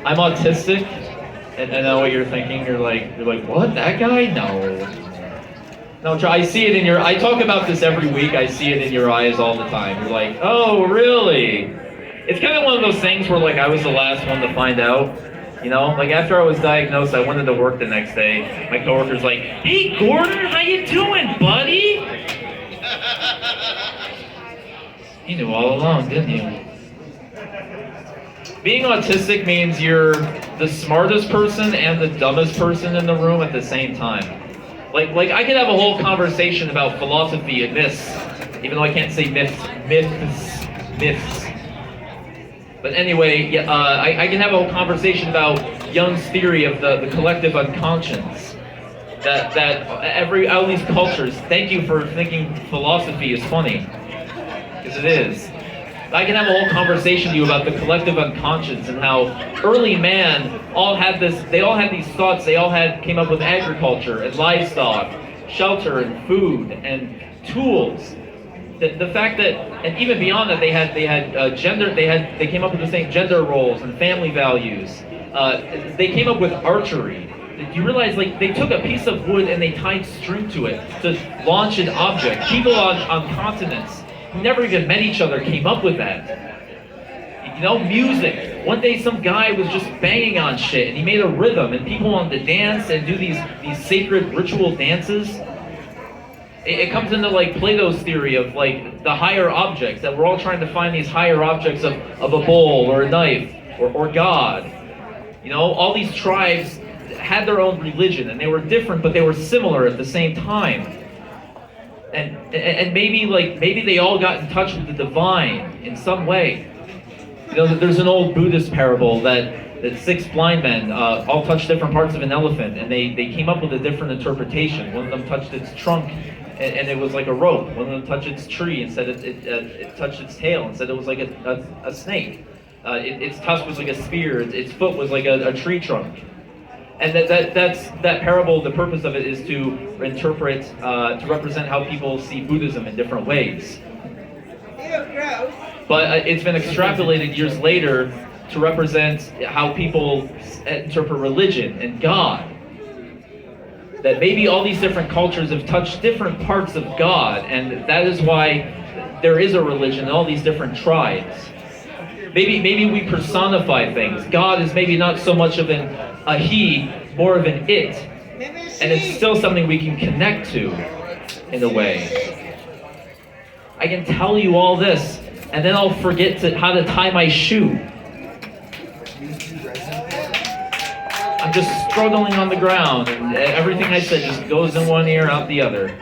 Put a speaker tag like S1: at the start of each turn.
S1: I'm autistic, and I know what you're thinking. You're like, what? That guy? No. No, I see it in your. I talk about this every week. I see it in your eyes all the time. You're like, oh, really? It's kind of one of those things where like I was the last one to find out. You know, like after I was diagnosed, I went into work the next day. My coworker's like, "Hey, Gordon, how you doing, buddy?" He knew all along, didn't you? Being autistic means you're the smartest person and the dumbest person in the room at the same time. Like I could have a whole conversation about philosophy and myths, even though I can't say myths. But anyway, yeah, I can have a whole conversation about Jung's theory of the collective unconscious. That all these cultures, thank you for thinking philosophy is funny, because it is. I can have a whole conversation with you about the collective unconscious and how early man they all had these thoughts, came up with agriculture and livestock, shelter and food and tools. The fact that, and even beyond that, they had gender, they came up with the same gender roles and family values. They came up with archery. You realize, like, they took a piece of wood and they tied string to it to launch an object. People on continents who never even met each other came up with that. You know, music. One day some guy was just banging on shit and he made a rhythm and people wanted to dance and do these sacred ritual dances. It comes into like Plato's theory of like the higher objects, that we're all trying to find these higher objects of a bowl or a knife or God. You know, all these tribes had their own religion and they were different, but they were similar at the same time. And maybe they all got in touch with the divine in some way. You know, there's an old Buddhist parable that 6 blind men all touched different parts of an elephant, and they came up with a different interpretation. One of them touched its trunk, and it was like a rope. One of them touched its tree and said it touched its tail and said it was like a snake. Its tusk was like a spear. Its foot was like a tree trunk. And that parable, the purpose of it is to interpret, to represent how people see Buddhism in different ways. But it's been extrapolated years later to represent how people interpret religion and God. That maybe all these different cultures have touched different parts of God, and that is why there is a religion in all these different tribes. Maybe we personify things. God is maybe not so much of a he, more of an it. And it's still something we can connect to, in a way. I can tell you all this, and then I'll forget how to tie my shoe. I'm just struggling on the ground, and everything I said just goes in one ear, out the other.